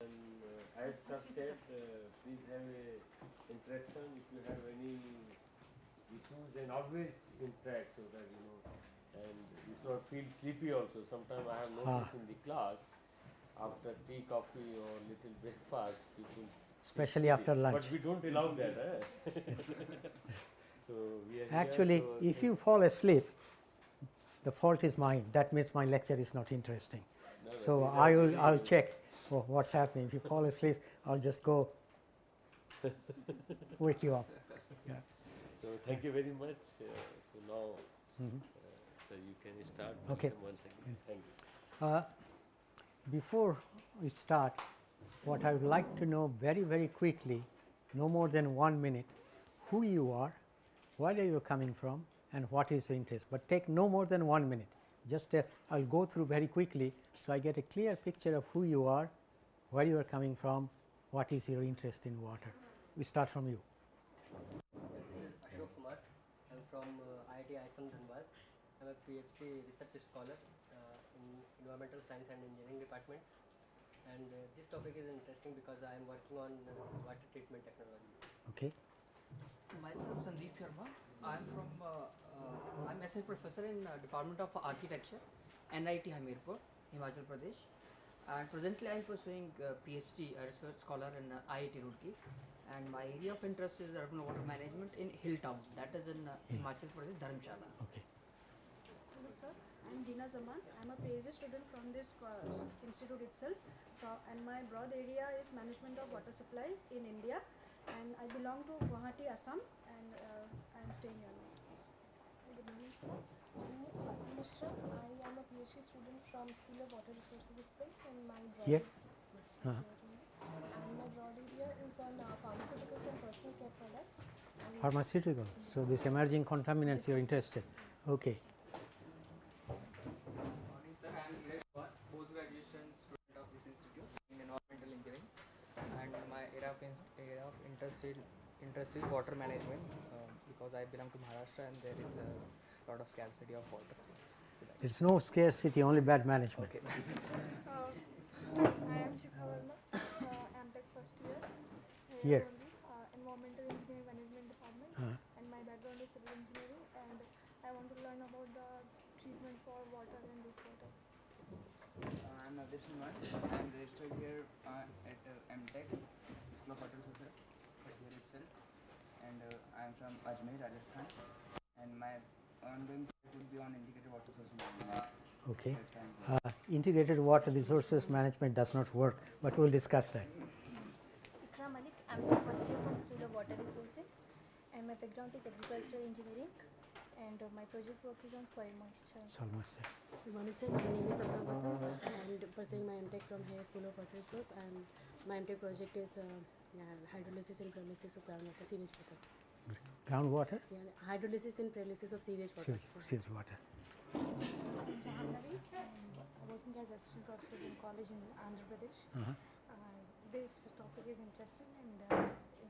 And as sir said, please have a interaction if you have any issues, and always interact so that and you should not feel sleepy also. Sometimes I have noticed in the class after tea, coffee or little breakfast, people especially after lunch. But we don't allow that. Yes. So we are actually, here, if you fall asleep, the fault is mine. That means my lecture is not interesting. No, so I'll check what's happening. If you fall asleep, I'll just go wake you up. Yeah. So thank you very much. So now, so you can start. Okay. Once again. Thank you. Before we start, what I would like to know very quickly, no more than 1 minute, who you are, where are you coming from, and what is your interest. But take no more than 1 minute. Just I'll go through very quickly, so I get a clear picture of who you are, where you are coming from, what is your interest in water. We start from you. This is Ashok Kumar. I'm from IIT ISM Dhanbad. I'm a PhD research scholar in Environmental Science and Engineering department. And this topic is interesting because I am working on water treatment technologies. Okay. Myself Sandeep Sharma. I'm from I'm assistant professor in Department of Architecture, NIT Hamirpur, Himachal Pradesh. And presently I am pursuing PhD, a research scholar in IIT Roorkee. And my area of interest is urban water management in Hill Town, that is in Himachal Pradesh, Dharamshala. Okay. Hello sir, I'm Dina Zaman. I'm a PhD student from this institute itself, and my broad area is management of water supplies in India, and I belong to Guwahati, Assam, and I'm staying here now. Good evening sir, my name is Swati Mishra. I am a PhD student from School of Water Resources itself, and my broad and my broad area is on pharmaceuticals and personal care products. Pharmaceutical. So this emerging contaminants you're interested. Okay. Morning sir, I am post-graduation student of this institute in environmental engineering, and my area of interest is water management because I belong to Maharashtra and there is a lot of scarcity of water. So there's no scarcity, only bad management. Okay. I am Shikha Verma, MTech first year. Here. Environmental Engineering Management Department, and my background is civil engineering, and I want to learn about the treatment for water and wastewater. I am Nadesh Kumar. I am registered here at MTech, School of Water Resources, here itself, and I am from Ajmer, Rajasthan, and my ongoing project would be on integrated water source management. Okay. Integrated water resources management does not work, but we'll discuss that. Ikra Malik, I'm the first year from School of Water Resources, and my background is agricultural engineering, and my project work is on soil moisture. Soil moisture. Good morning sir, my name is Sapna Gupta and pursuing my MTech from here School of Water Resource, and my MTech project is hydrolysis and pyrolysis of groundwater sewage water. Groundwater? Yeah, hydrolysis and pyrolysis of sewage water. Sewage water. I'm Jahannavi, working as assistant professor in college in Andhra Pradesh. This topic is interesting, and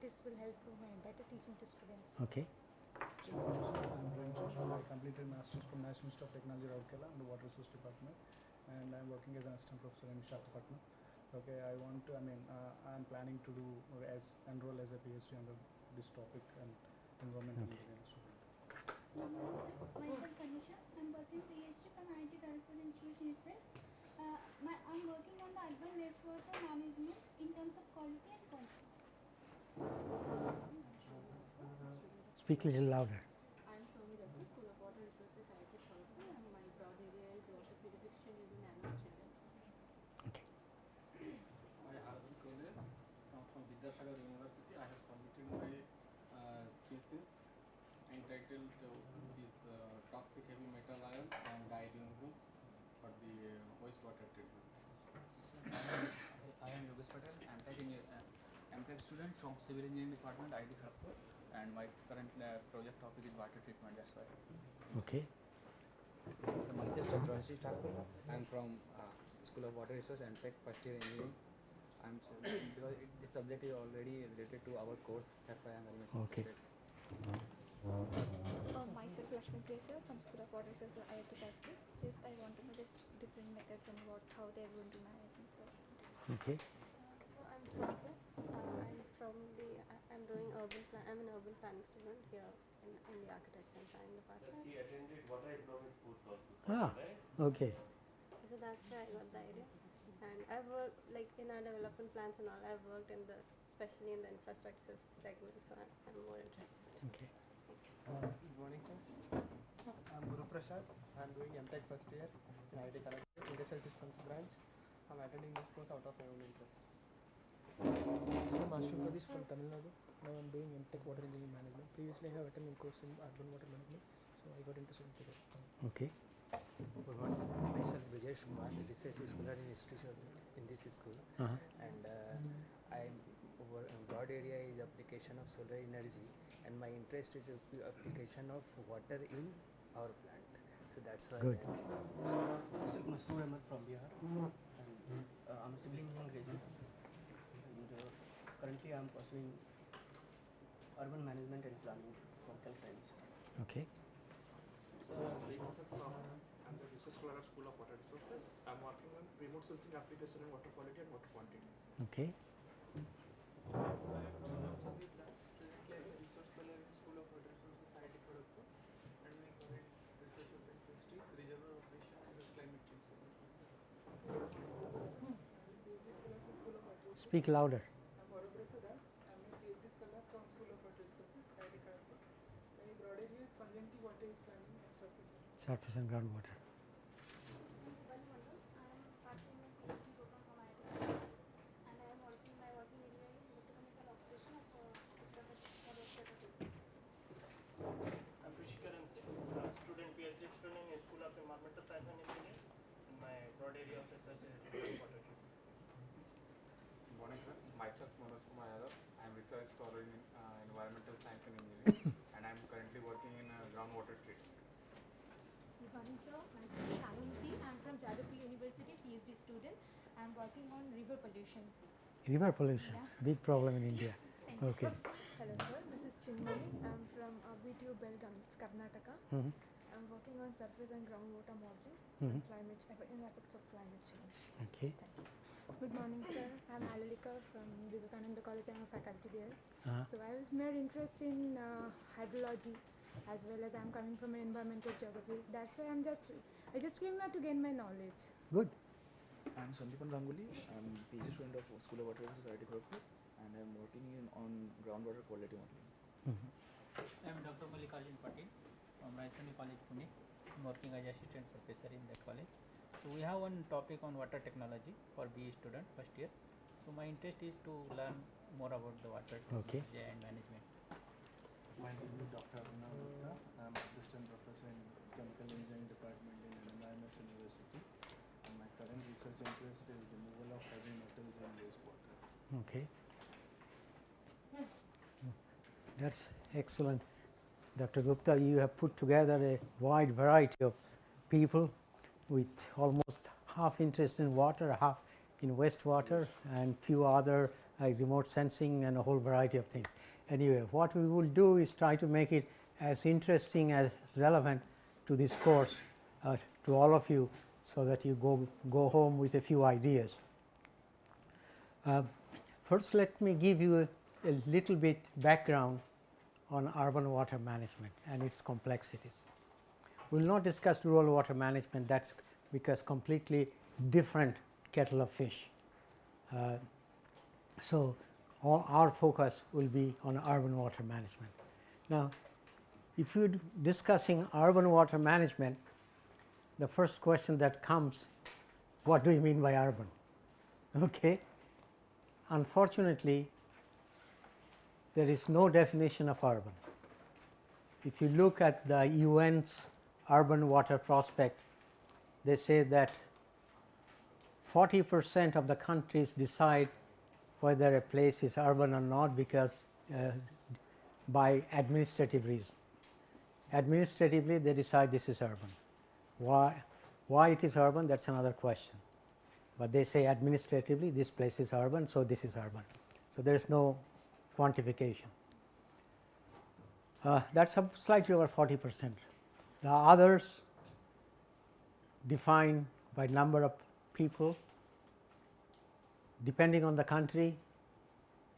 this will help for my better teaching to students. Okay. I'm Prem. I completed Masters from National Institute of Technology, Rourkela, in the Water Resource Department, and I'm working as an assistant professor in Visakhapatnam. Okay, I'm planning to enroll as a PhD under this topic and environmental engineering student. Myself Tanisha, I'm pursuing PhD from IIT Kharagpur Institution itself. I'm working on the urban wastewater management in terms of quality and quantity. Speak a little louder. I'm Swami Raghu, School of Water Resources, IIT Kharagpur, and my broad area is water purification using nanomaterials. Okay. I have from Vidyasagar University. I have submitted my thesis entitled is toxic heavy metal ions and diadenine for the wastewater treatment. I am Yogesh Patel, MTech student from Civil Engineering Department, IIT Kharagpur, and my current project topic is water treatment. That's why. Okay. So myself Chandravanshi Thakur. I'm from School of Water Resource, MTech first year engineering. Because this subject is already related to our course. That's why I'm very much interested. Myself Lakshmi Presa from School of Water Resources, IIT Kharagpur. I want to know just different methods and how they are going to manage and so. Okay. Cecilia. I'm doing I'm an urban planning student here in the architecture and planning department. She attended water economics course also. Ah, Right? okay. So that's where I got the idea. And I've worked like in our development plans and all. I've worked in the especially in the infrastructure segment, so I'm more interested. Okay. Good morning, sir. I'm Guru Prasad. I'm doing MTech first year in IT Collective, Industrial Systems branch. I'm attending this course out of my own interest. I'm Ashok from Tamil Nadu. Now I'm doing MTech Water Engineering Management. Previously, I have attended a course in Urban Water Management, so I got interested in it. Okay. Good morning, sir. Myself Vijay Kumar, research scholar in institution in this school, and I'm broad area is application of solar energy, and my interest is application of water in our plant. So that's why. Good. Myself Masoor Ahmed from Bihar, and I'm a civil engineering graduate. And currently, I'm pursuing urban management and planning from Cal Science. Okay. I'm the research scholar at School of Water Resources. I'm working on remote sensing application in water quality and water quantity. Okay. Currently, I'm a research scholar in School of Water Resources, IIT Kharagpur, and my current research object is reservoir operation and climate change solution. Speak louder. I'm Aurobra Das. I'm a PhD scholar from School of Water Resources, IIT Kharagpur. My broad area is conjunctive water use planning and surface water. Surface and groundwater. I'm pursuing a PhD program from IIT Kharagpur, and my working area is electrochemical oxidation of wastewater. I'm Rishikaran Singh, a student, PhD student in School of Environmental Science and Engineering, and my broad area of research is water use. Good morning, sir. Myself Manoj Kumar Yadav. I am research scholar in environmental science and engineering, and I am currently working in groundwater treatment. Good morning, sir. Myself Shanti. I'm from Jadavpur University, PhD student. I'm working on river pollution. River pollution, big problem in India. Okay. Hello, sir. This is Chinmay. I'm from BTU Belgaum, Karnataka. I'm working on surface and groundwater modeling and effects of climate change. Okay. Thank you. Good morning, sir. I'm Alalika from Vivekananda College. I'm a faculty there. So I was more interested in hydrology, as well as I'm coming from an environmental geography. That's why I just came here to gain my knowledge. Good. I'm Sandeepan Ganguly. I'm PhD student of School of Water Resources, IIT Kharagpur, and I'm working on groundwater quality modeling. I'm Dr. Mallikarjun Patil from Raisoni College, Pune. I'm working as assistant professor in that college. So we have one topic on water technology for BE student first year. So my interest is to learn more about the water technology and management. My name is Dr. Gupta. I'm assistant professor in chemical engineering department in NIMS University. And my current research interest is removal of heavy metals in wastewater. Okay. That's excellent. Dr. Gupta, you have put together a wide variety of people with almost half interest in water, half in wastewater, and few other remote sensing and a whole variety of things. Anyway, what we will do is try to make it as interesting as relevant to this course to all of you, so that you go home with a few ideas. First, let me give you a little bit background on urban water management and its complexities. We will not discuss rural water management, that's because completely different kettle of fish. So our focus will be on urban water management. Now, if you are discussing urban water management, the first question that comes, what do you mean by urban? Okay. Unfortunately, there is no definition of urban. If you look at the UN's urban water prospect, they say that 40% of the countries decide whether a place is urban or not because by administrative reason. Administratively, they decide this is urban. Why it is urban, that's another question. But they say administratively this place is urban, so this is urban. So there is no quantification. That's slightly over 40%. The others defined by number of people, depending on the country,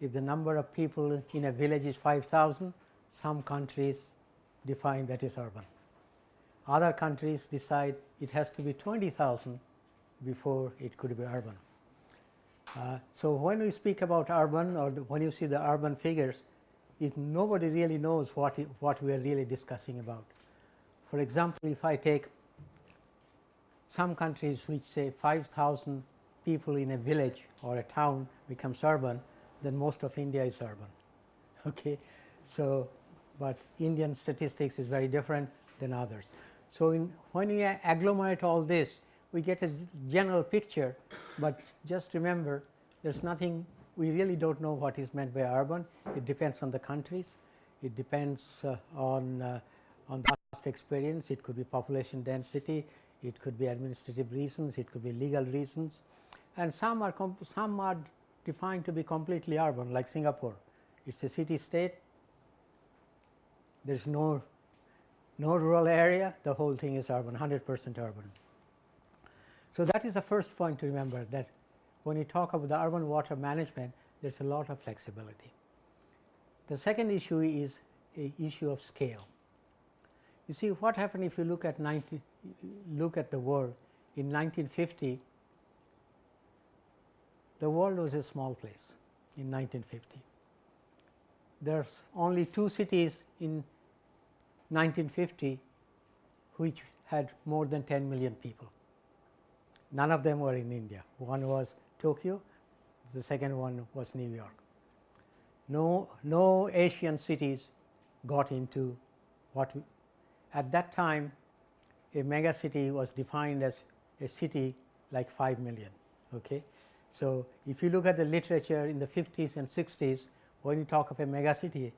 if the number of people in a village is 5,000, some countries define that is urban. Other countries decide it has to be 20,000 before it could be urban. So when we speak about urban, or when you see the urban figures, nobody really knows what we are really discussing about. For example, if I take some countries which say 5,000 people in a village or a town becomes urban, then most of India is urban. Okay, so but Indian statistics is very different than others. So when we agglomerate all this, we get a general picture, but just remember, there's nothing, we really don't know what is meant by urban. It depends on the countries, it depends on the past experience. It could be population density, it could be administrative reasons, it could be legal reasons, and some are defined to be completely urban, like Singapore. It's a city state, there's no rural area, the whole thing is urban, 100% urban. So that is the first point to remember, that when you talk about the urban water management, there's a lot of flexibility. The second issue is an issue of scale. You see what happened if you look at the world in 1950. The world was a small place in 1950. There's only 2 cities in 1950 which had more than 10 million people. None of them were in India. One was Tokyo, the second one was New York. No Asian cities got into at that time a mega city was defined as a city like 5 million. Okay? So if you look at the literature in the 50s and 60s, when you talk of a mega city,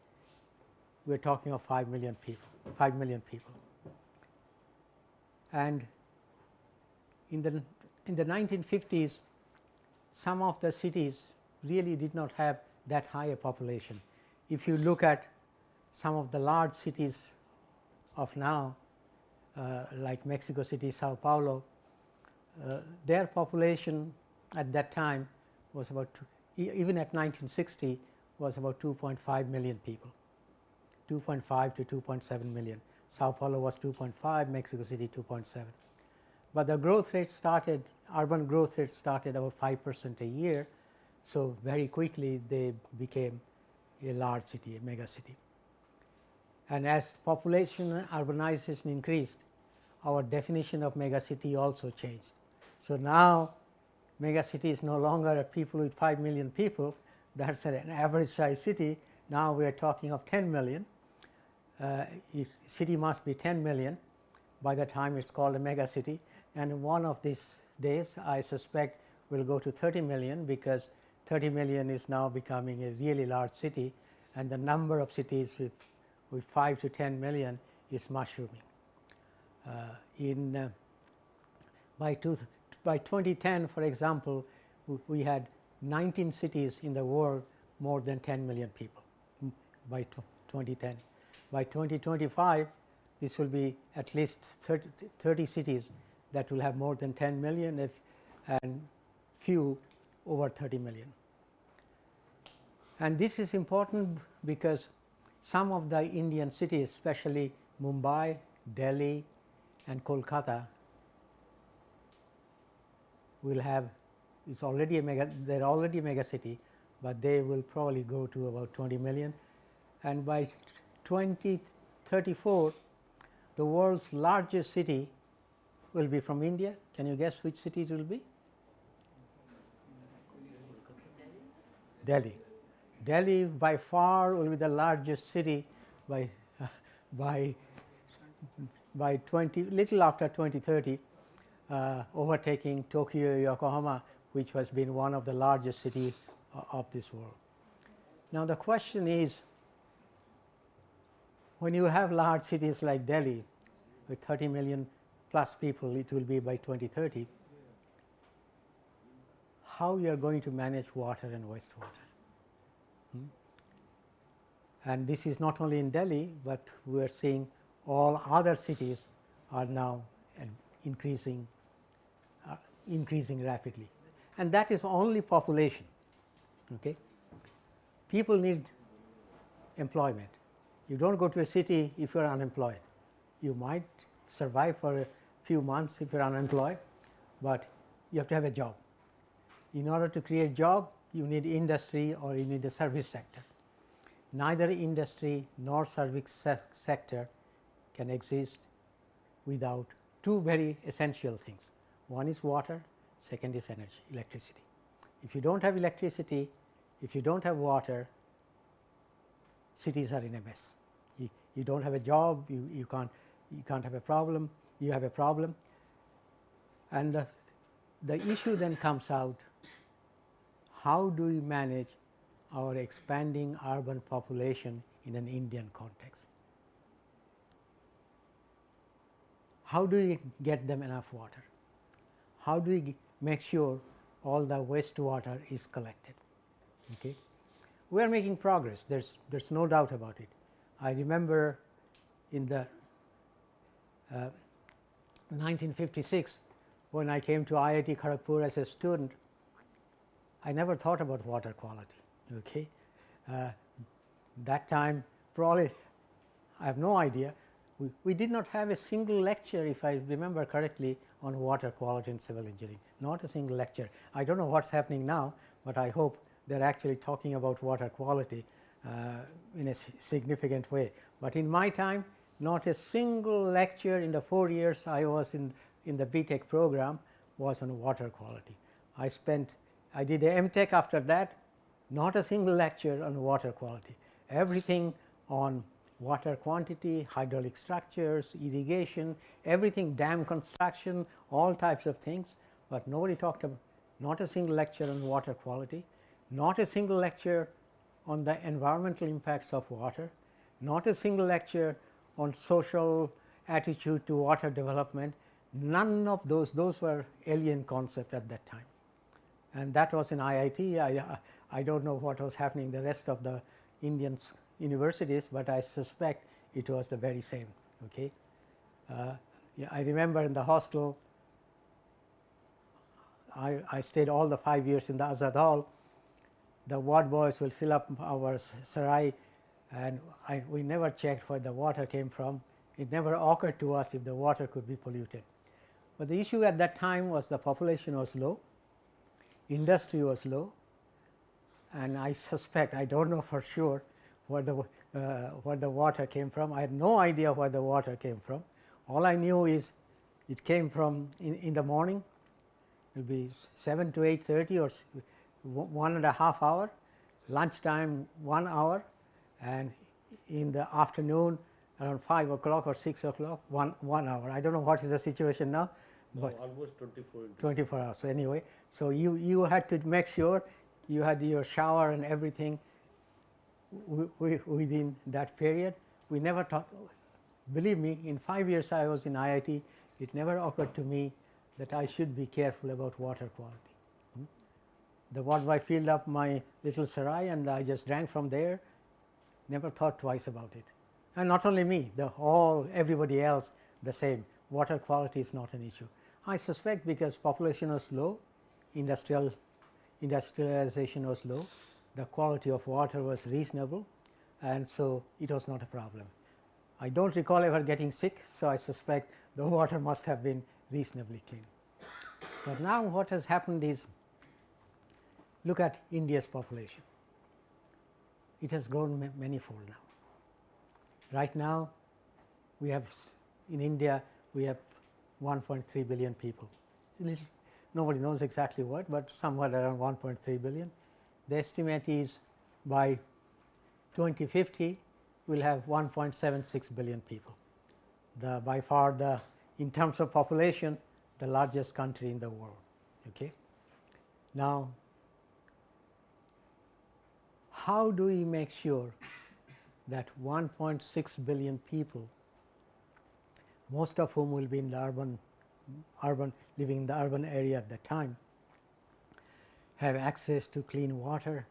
we are talking of 5 million people. 5 million people. And in the 1950s, some of the cities really did not have that high a population. If you look at some of the large cities of now, like Mexico City, Sao Paulo, their population at that time was about, even at 1960, was about 2.5 million people, 2.5 to 2.7 million. Sao Paulo was 2.5, Mexico City 2.7. But the growth rate started, urban growth rate started about 5% a year, so very quickly they became a large city, a mega city. And as population urbanization increased, our definition of mega city also changed. So now mega city is no longer a people with 5 million people, that's an average size city. Now we are talking of 10 million. If city must be 10 million by the time it's called a mega city, and one of these days I suspect will go to 30 million, because 30 million is now becoming a really large city, and the number of cities with 5 to 10 million is mushrooming. By 2010, for example, we had 19 cities in the world more than 10 million people by 2010. By 2025, this will be at least 30 cities that will have more than 10 million and few over 30 million. And this is important because some of the Indian cities, especially Mumbai, Delhi and Kolkata, will have, they're already a mega city, but they will probably go to about 20 million. And by 2034, the world's largest city will be from India. Can you guess which city it will be? Delhi. Delhi by far will be the largest city by little after 2030, overtaking Tokyo, Yokohama, which has been one of the largest cities of this world. Now the question is, when you have large cities like Delhi with 30 million plus people, it will be by 2030, how you are going to manage water and wastewater? And this is not only in Delhi, but we are seeing all other cities are now increasing rapidly, and that is only population. Okay. people need employment. You don't go to a city if you are unemployed. You might survive for a few months if you are unemployed, but you have to have a job. In order to create job, you need industry or you need a service sector. Neither industry nor service sector can exist without two very essential things. One is water, second is energy, electricity. If you don't have electricity, if you don't have water, cities are in a mess. You don't have a job, you can't have a problem, you have a problem. And the issue then comes out, how do we manage our expanding urban population in an Indian context? How do we get them enough water? How do we make sure all the wastewater is collected? Okay. We are making progress, there's no doubt about it. I remember in the 1956 when I came to IIT Kharagpur as a student, I never thought about water quality. Okay. That time probably I have no idea. We did not have a single lecture, if I remember correctly, on water quality in civil engineering, not a single lecture. I don't know what's happening now, but I hope they are actually talking about water quality in a significant way. But in my time, not a single lecture in the 4 years I was in the BTech program was on water quality. I did a MTech after that, not a single lecture on water quality. Everything on water quantity, hydraulic structures, irrigation, everything, dam construction, all types of things, but nobody talked about, not a single lecture on water quality, not a single lecture on the environmental impacts of water, not a single lecture on social attitude to water development. None of those were alien concepts at that time. And that was in IIT. I don't know what was happening in the rest of the Indian universities, but I suspect it was the very same. Okay. Yeah, I remember in the hostel, I stayed all the 5 years in the Azad Hall. The ward boys will fill up our sarai, and we never checked where the water came from. It never occurred to us if the water could be polluted. But the issue at that time was the population was low, industry was low, and I suspect, I don't know for sure where the water came from. I had no idea where the water came from. All I knew is it came from in the morning, it will be 7 to 8:30 or 1.5 hour, lunchtime 1 hour, and in the afternoon around 5 o'clock or 6 o'clock 1 hour. I don't know what is the situation now, but almost 24 hours. So anyway, so you had to make sure you had your shower and everything within that period. We never thought, believe me, in 5 years I was in IIT, it never occurred to me that I should be careful about water quality. The ward boy filled up my little sarai and I just drank from there, never thought twice about it. And not only me, everybody else the same. Water quality is not an issue. I suspect because population was low, industrialization was low, the quality of water was reasonable, and so it was not a problem. I don't recall ever getting sick, so I suspect the water must have been reasonably clean. But now what has happened is, look at India's population. It has grown manyfold now. Right now, we have in India, we have 1.3 billion people. Nobody knows exactly what, but somewhere around 1.3 billion. The estimate is by 2050, we'll have 1.76 billion people. By far, in terms of population, the largest country in the world. Okay. Now, how do we make sure that 1.6 billion people, most of whom will be in the living in the urban area at the time, have access to clean water,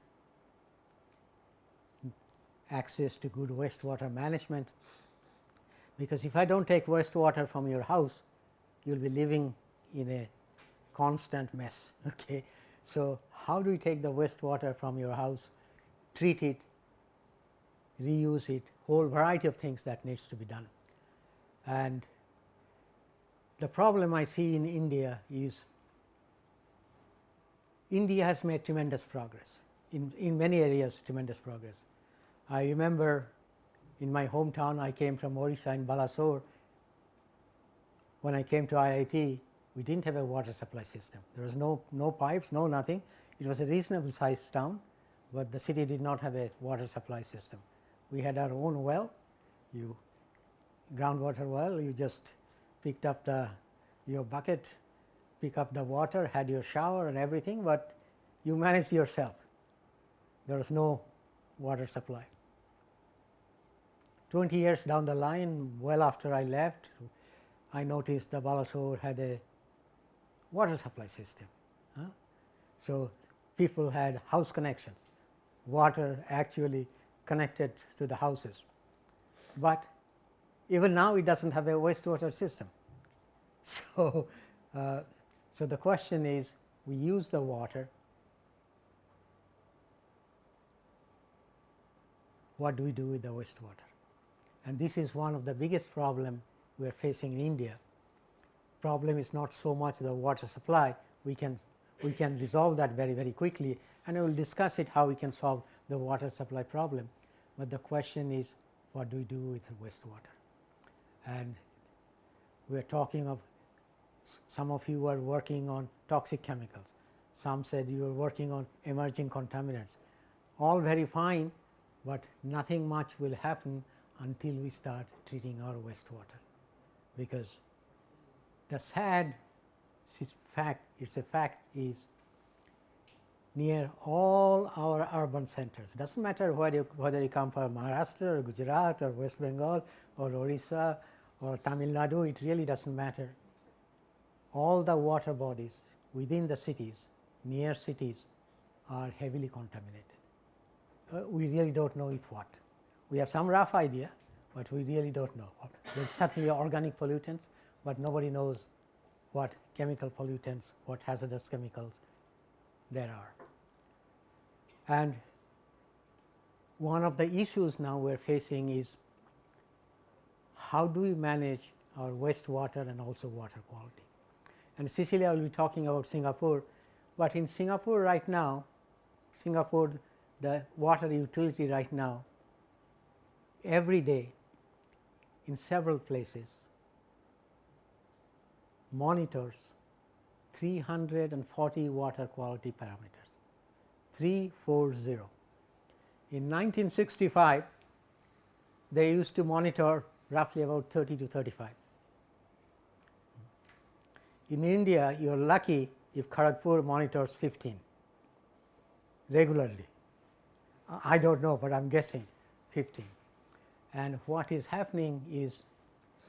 access to good wastewater management? Because if I don't take wastewater from your house, you'll be living in a constant mess. Okay. So how do we take the wastewater from your house treat it, reuse it, whole variety of things that needs to be done. And the problem I see in India is India has made tremendous progress in many areas, tremendous progress. I remember in my hometown, I came from Orissa in Balasore. When I came to IIT, we didn't have a water supply system. There was no pipes, no nothing. It was a reasonable sized town, but the city did not have a water supply system. We had our own well, groundwater well, you just picked up your bucket, pick up the water, had your shower and everything, but you managed yourself. There was no water supply. 20 years down the line, well after I left, I noticed the Balasore had a water supply system. So people had house connections, water actually connected to the houses. But even now it does not have a wastewater system. So, so the question is, we use the water, what do we do with the wastewater? And this is one of the biggest problem we are facing in India. Problem is not so much the water supply, we can resolve that very, very quickly, and I will discuss it how we can solve the water supply problem. But the question is, what do we do with the wastewater? And we are talking of, some of you are working on toxic chemicals, some said you are working on emerging contaminants. All very fine, but nothing much will happen until we start treating our wastewater, because the sad fact, it's a fact, is near all our urban centers, doesn't matter whether you come from Maharashtra or Gujarat or West Bengal or Orissa or Tamil Nadu, it really doesn't matter. All the water bodies within the cities, near cities, are heavily contaminated. We really don't know it what. We have some rough idea, but we really don't know what. There is certainly organic pollutants, but nobody knows what chemical pollutants, what hazardous chemicals there are. And one of the issues now we are facing is, how do we manage our wastewater and also water quality? And Cecilia will be talking about Singapore, but in Singapore right now, the water utility right now, every day in several places monitors 340 water quality parameters, 340. In 1965, they used to monitor roughly about 30 to 35. In India, you are lucky if Kharagpur monitors 15 regularly. I don't know, but I am guessing 15. And what is happening is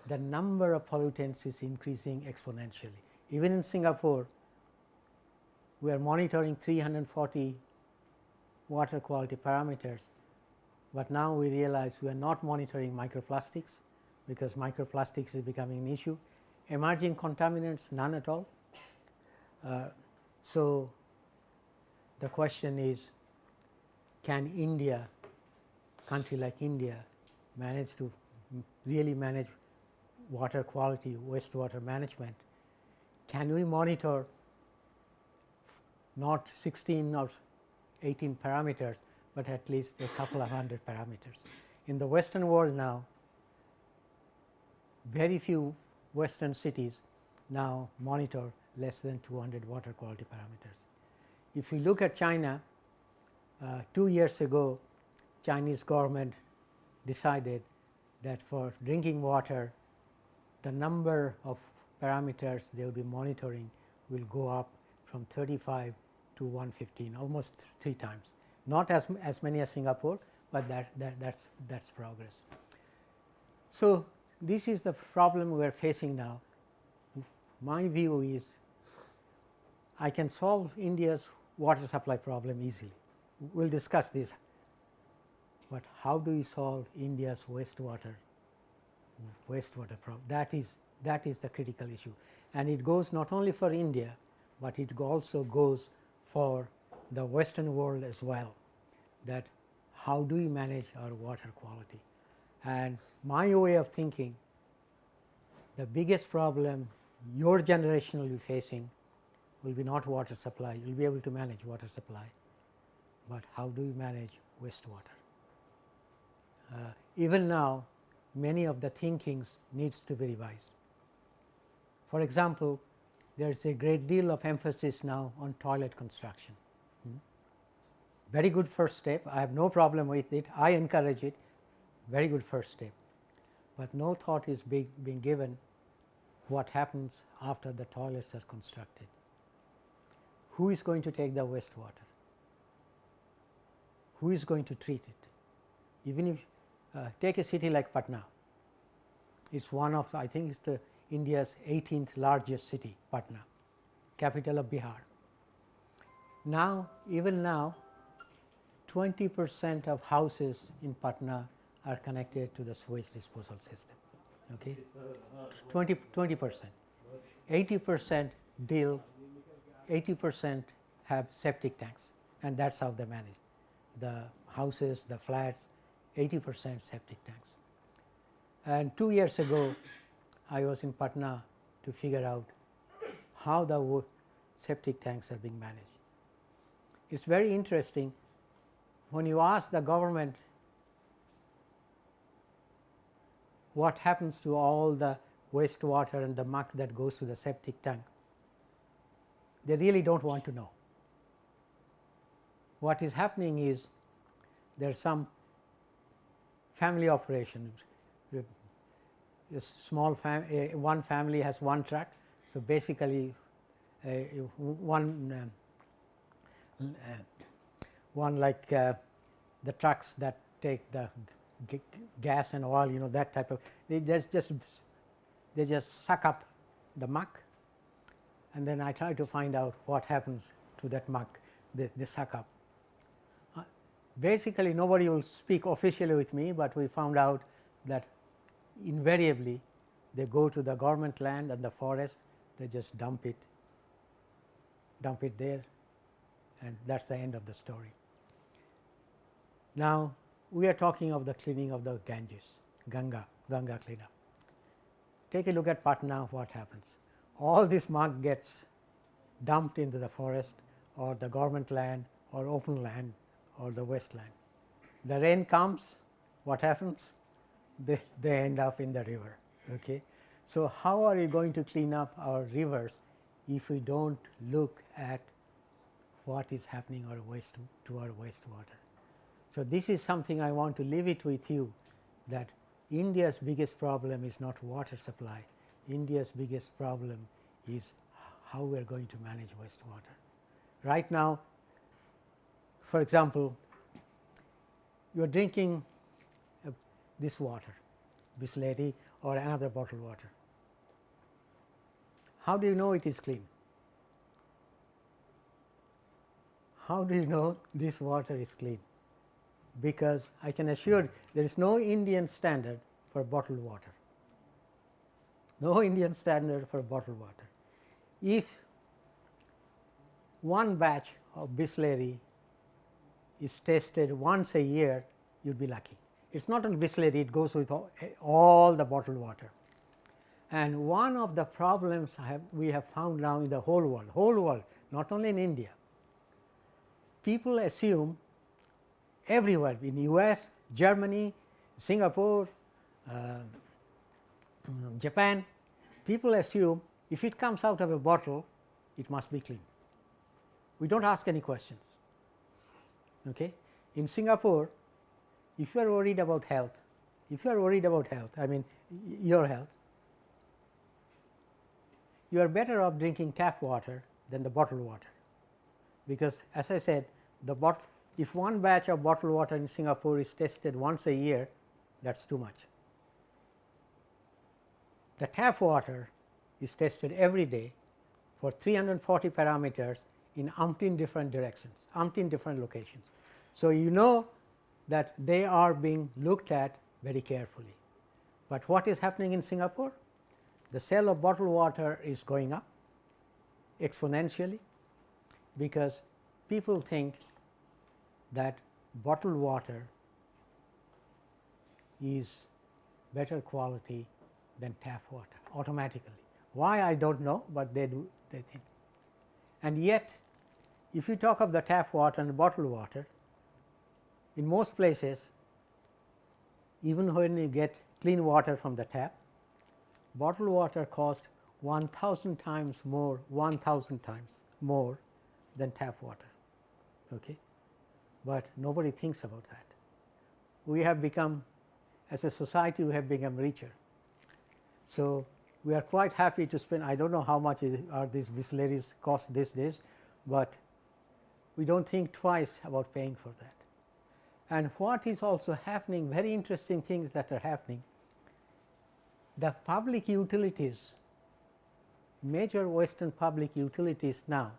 the number of pollutants is increasing exponentially. Even in Singapore, we are monitoring 340 water quality parameters, but now we realize we are not monitoring microplastics, because microplastics is becoming an issue. Emerging contaminants, none at all. So the question is, can India, country like India, manage to really manage water quality, wastewater management? Can we monitor not 16 or 18 parameters, but at least a couple of hundred parameters? In the Western world now, very few Western cities now monitor less than 200 water quality parameters. If we look at China, 2 years ago, Chinese government decided that for drinking water, the number of parameters they will be monitoring will go up from 35 to 115, almost 3 times. Not as many as Singapore, but that's progress. So this is the problem we are facing now. My view is, I can solve India's water supply problem easily. We will discuss this. But how do we solve India's wastewater problem? That is the critical issue, and it goes not only for India, but it also goes for the Western world as well. That how do we manage our water quality. And my way of thinking, the biggest problem your generation will be facing will be not water supply, you will be able to manage water supply, but how do you manage wastewater. Even now many of the thinkings needs to be revised. For example, there is a great deal of emphasis now on toilet construction. Very good first step, I have no problem with it, I encourage it, very good first step, but no thought is being given what happens after the toilets are constructed. Who is going to take the wastewater? Who is going to treat it? Even if take a city like Patna, it is one of, I think it is the India's 18th largest city, Patna, capital of Bihar. Now, even now 20% of houses in Patna are connected to the sewage disposal system. Okay, 20%, 80% deal, 80% have septic tanks, and that's how they manage the houses, the flats, 80% septic tanks. And 2 years ago, I was in Patna to figure out how the septic tanks are being managed. It's very interesting when you ask the government what happens to all the wastewater and the muck that goes to the septic tank, they really don't want to know. What is happening is there are some family operations. A small one family has one truck, so basically one like the trucks that take the gas and oil, you know, that type of, they just suck up the muck, and then I try to find out what happens to that muck they suck up. Basically nobody will speak officially with me, but we found out that invariably they go to the government land and the forest, they just dump it there, and that is the end of the story. Now we are talking of the cleaning of the Ganges, Ganga cleanup. Take a look at Patna, what happens. All this muck gets dumped into the forest or the government land or open land or the wasteland. The rain comes, what happens? They end up in the river. Okay? So how are we going to clean up our rivers if we don't look at what is happening to our wastewater? So this is something I want to leave it with you, that India's biggest problem is not water supply. India's biggest problem is how we are going to manage wastewater. Right now, for example, you are drinking this water, Bisleri or another bottled water. How do you know it is clean? How do you know this water is clean? Because I can assure you there is no Indian standard for bottled water, no Indian standard for bottled water. If one batch of Bisleri is tested once a year, you will be lucky. It is not only Bisleri, it goes with all the bottled water. And one of the problems we have found now in the whole world, not only in India, people assume everywhere in US, Germany, Singapore, Japan, people assume if it comes out of a bottle, it must be clean. We do not ask any questions. Okay? In Singapore, if you are worried about health, I mean your health, you are better off drinking tap water than the bottled water, because as I said, if one batch of bottled water in Singapore is tested once a year, that is too much. The tap water is tested every day for 340 parameters in umpteen different directions, umpteen different locations. So you know that they are being looked at very carefully. But what is happening in Singapore? The sale of bottled water is going up exponentially, because people think that bottled water is better quality than tap water automatically. Why I do not know, but they do, they think. And yet if you talk of the tap water and bottled water, in most places even when you get clean water from the tap, bottled water costs 1000 times more, 1000 times more than tap water. Okay? But nobody thinks about that. We have become, as a society, we have become richer. So we are quite happy to spend, I do not know how much are these bisileries cost these days, but we do not think twice about paying for that. And what is also happening, very interesting things that are happening, the public utilities, major western public utilities now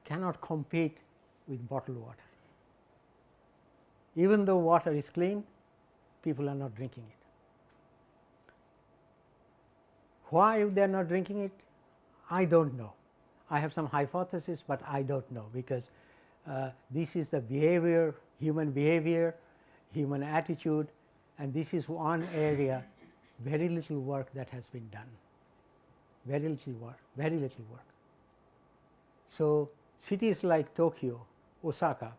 cannot compete with bottled water. Even though water is clean, people are not drinking it. Why they are not drinking it? I do not know. I have some hypothesis, but I do not know, because this is the behavior, human attitude, and this is one area very little work that has been done, very little work, very little work. So cities like Tokyo, Osaka,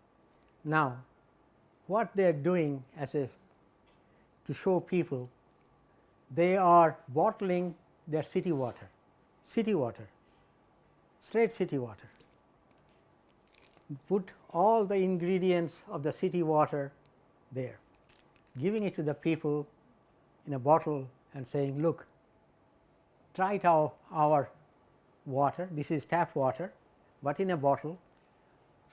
now what they are doing as a to show people, they are bottling their city water, straight city water, put all the ingredients of the city water there, giving it to the people in a bottle and saying, look, try it our water, this is tap water, but in a bottle,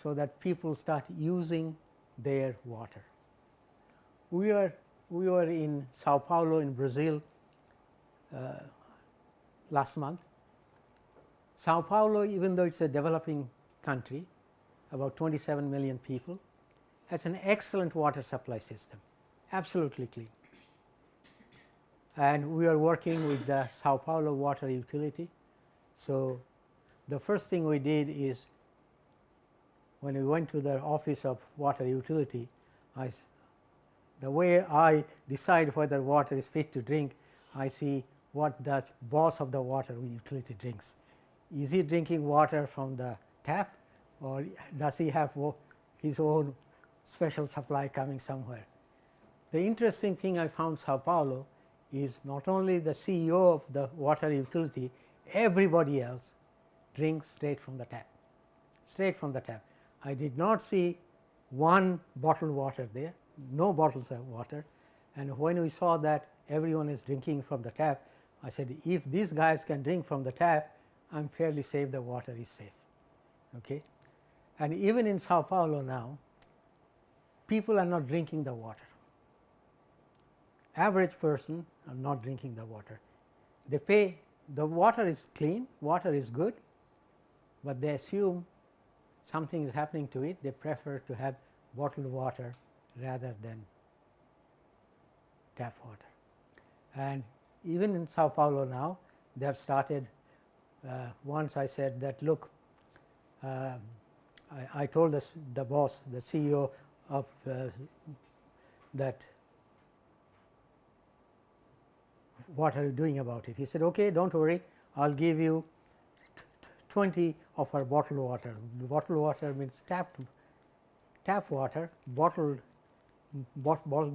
so that people start using their water. We were in Sao Paulo in Brazil last month. Sao Paulo, even though it is a developing country, about 27 million people, has an excellent water supply system, absolutely clean. And we are working with the Sao Paulo water utility. So the first thing we did is, when we went to the office of water utility, the way I decide whether water is fit to drink, I see what the boss of the water utility drinks. Is he drinking water from the tap, or does he have his own special supply coming somewhere? The interesting thing I found Sao Paulo is not only the CEO of the water utility, everybody else drinks straight from the tap, straight from the tap. I did not see one bottled water there, no bottles of water, and when we saw that everyone is drinking from the tap, I said, if these guys can drink from the tap, I am fairly safe, the water is safe. Okay? And even in Sao Paulo now, people are not drinking the water. Average person are not drinking the water. They pay, the water is clean, water is good, but they assume something is happening to it. They prefer to have bottled water rather than tap water. And even in Sao Paulo now, they have started, once I said that, look, I told the boss, the CEO of that, what are you doing about it? He said, okay, do not worry, I will give you 20 of our bottled water. Bottled water means tap water, bottled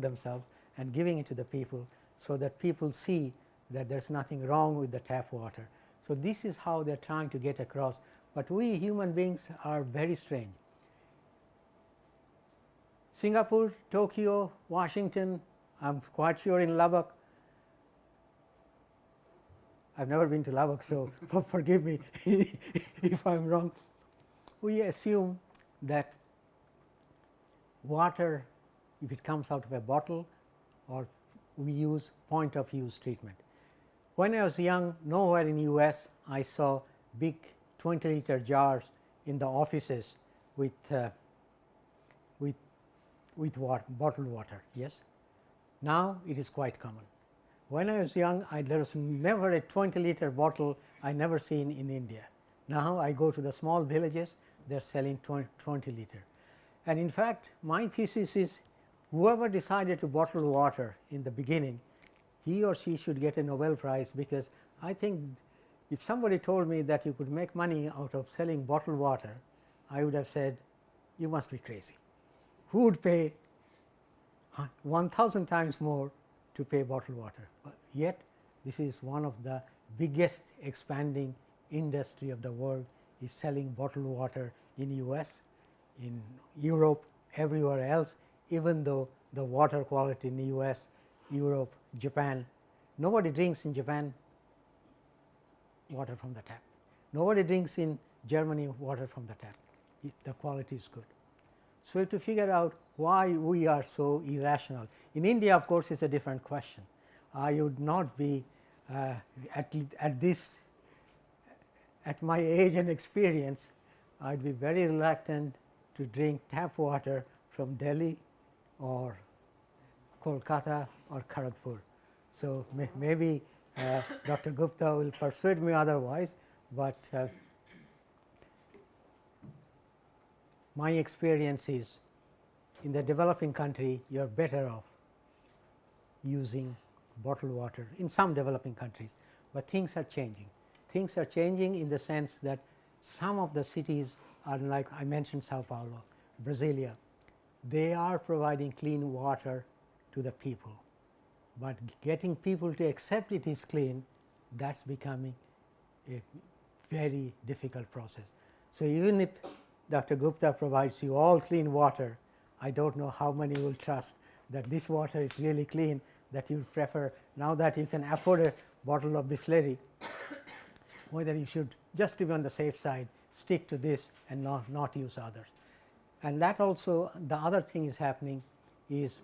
themselves and giving it to the people, so that people see that there is nothing wrong with the tap water. So this is how they are trying to get across, but we human beings are very strange. Singapore, Tokyo, Washington, I am quite sure in Lubbock, I have never been to Lubbock, so forgive me if I am wrong. We assume that water, if it comes out of a bottle, or we use point of use treatment. When I was young, nowhere in US I saw big 20-liter jars in the offices with water, bottled water. Yes, now it is quite common. When I was young, there was never a 20-liter bottle I never seen in India. Now I go to the small villages, they are selling 20 liter. And in fact, my thesis is, whoever decided to bottle water in the beginning, he or she should get a Nobel Prize, because I think if somebody told me that you could make money out of selling bottled water, I would have said, you must be crazy. Who would pay 1,000 times more to pay bottled water? But yet this is one of the biggest expanding industry of the world, is selling bottled water in US, in Europe, everywhere else, even though the water quality in the US, Europe, Japan, nobody drinks in Japan water from the tap. Nobody drinks in Germany water from the tap. The quality is good. So, we have to figure out why we are so irrational. In India, of course, it's a different question. I would not be at my age and experience, I would be very reluctant to drink tap water from Delhi or Kolkata or Kharagpur. So, maybe Dr. Gupta will persuade me otherwise, but my experience is in the developing country you are better off using bottled water in some developing countries, but things are changing. Things are changing in the sense that some of the cities are, like I mentioned, Sao Paulo, Brasilia, they are providing clean water to the people, but getting people to accept it is clean, that is becoming a very difficult process. So, even if Dr. Gupta provides you all clean water, I do not know how many will trust that this water is really clean, that you will prefer, now that you can afford a bottle of Bisleri, whether you should, just to be on the safe side, stick to this and not use others. And that also, the other thing is happening is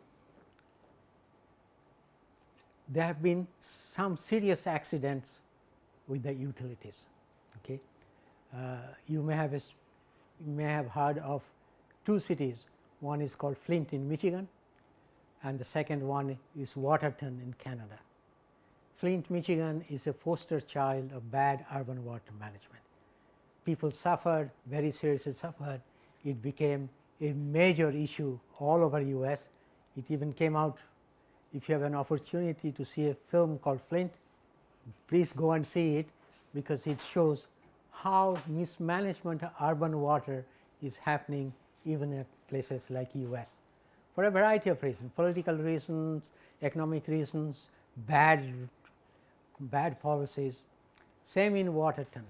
there have been some serious accidents with the utilities. Okay. You may have heard of two cities, one is called Flint in Michigan and the second one is Waterton in Canada. Flint, Michigan is a poster child of bad urban water management. People suffered, very seriously suffered. It became a major issue all over US. It even came out, if you have an opportunity to see a film called Flint, please go and see it, because it shows how mismanagement of urban water is happening even in places like US for a variety of reasons, political reasons, economic reasons, bad policies. Same in Waterton.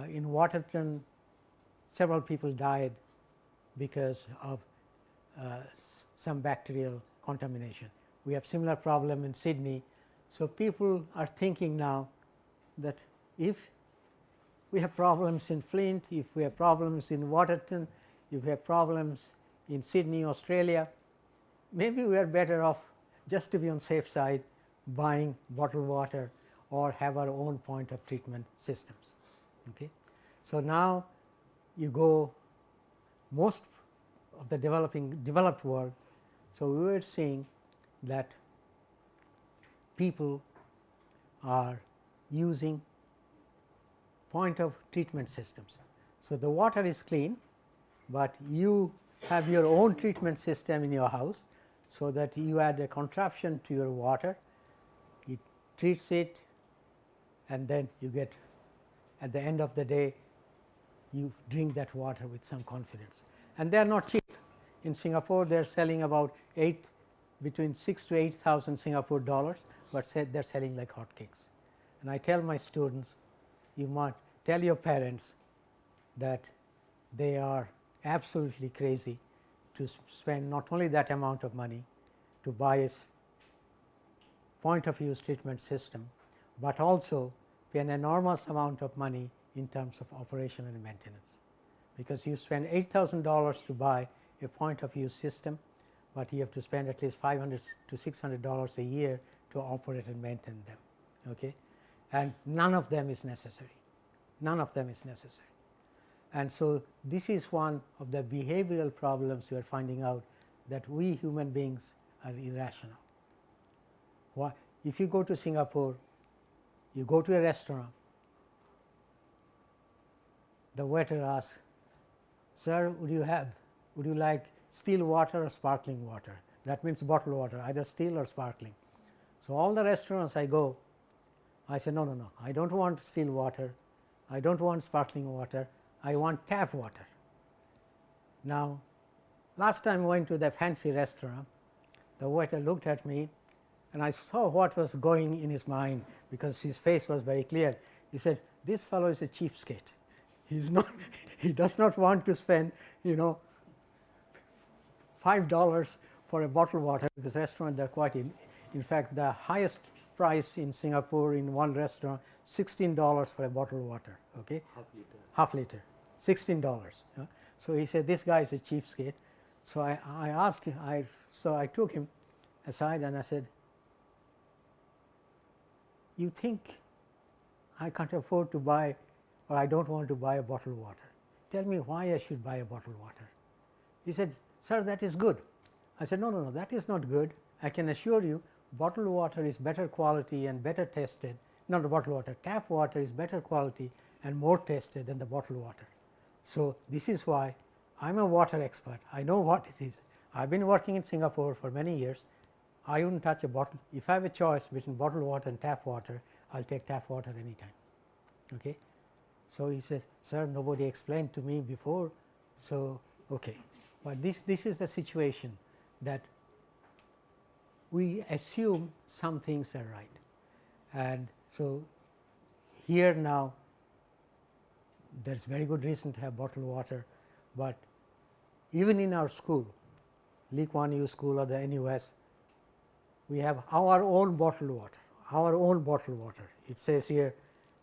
In Waterton, several people died because of some bacterial contamination. We have similar problem in Sydney. So, people are thinking now that if we have problems in Flint, if we have problems in Waterton, if we have problems in Sydney, Australia, maybe we are better off, just to be on safe side, buying bottled water or have our own point of treatment systems. Okay. So, now you go most of the developed world. So, we were seeing that people are using point of treatment systems. So, the water is clean, but you have your own treatment system in your house, so that you add a contraption to your water, it treats it, and then you get, at the end of the day, you drink that water with some confidence. And they are not cheap. In Singapore, they are selling about between 6,000 to 8,000 Singapore dollars, but they are selling like hotcakes. And I tell my students, you must tell your parents that they are absolutely crazy to spend not only that amount of money to buy a point of use treatment system, but also pay an enormous amount of money in terms of operation and maintenance, because you spend $8,000 to buy a point of use system, but you have to spend at least $500 to $600 a year to operate and maintain them. Okay? And none of them is necessary. None of them is necessary. And so, this is one of the behavioral problems we are finding out, that we human beings are irrational. Why? If you go to Singapore, you go to a restaurant, the waiter asks, "Sir, would you like still water or sparkling water. That means bottled water, either still or sparkling. So, all the restaurants I go, I say, no, no, no, I do not want still water, I do not want sparkling water, I want tap water. Now, last time I went to the fancy restaurant, the waiter looked at me and I saw what was going in his mind, because his face was very clear. He said, this fellow is a cheapskate. He is not, he does not want to spend, you know, $5 for a bottled water, because restaurants are quite in fact, the highest price in Singapore in one restaurant, $16 for a bottled water, okay? Half liter, $16. So he said, this guy is a cheapskate. So I asked him, so I took him aside and I said, you think I can't afford to buy, or I don't want to buy a bottled water? Tell me why I should buy a bottled water. He said, sir, that is good. I said, no, no, no, that is not good. I can assure you bottled water is better quality and better tested, not bottled water, tap water is better quality and more tested than the bottled water. So, this is why I am a water expert, I know what it is. I have been working in Singapore for many years. I would not touch a bottle. If I have a choice between bottled water and tap water, I will take tap water anytime. Okay. So, he says, sir, nobody explained to me before. So, okay. But this is the situation, that we assume some things are right. And so, here now there is very good reason to have bottled water, but even in our school, Lee Kuan Yew School or the NUS, we have our own bottled water, our own bottled water. It says here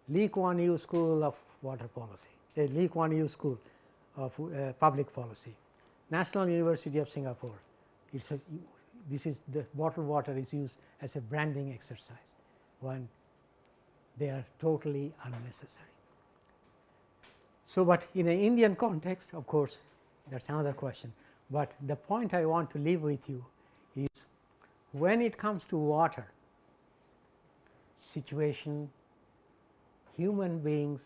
Lee Kuan Yew School of Water Policy, Lee Kuan Yew School of Public Policy, National University of Singapore. It's a, this is the bottled water is used as a branding exercise when they are totally unnecessary. So, but in an Indian context, of course, that is another question, but the point I want to leave with you is, when it comes to water situation, human beings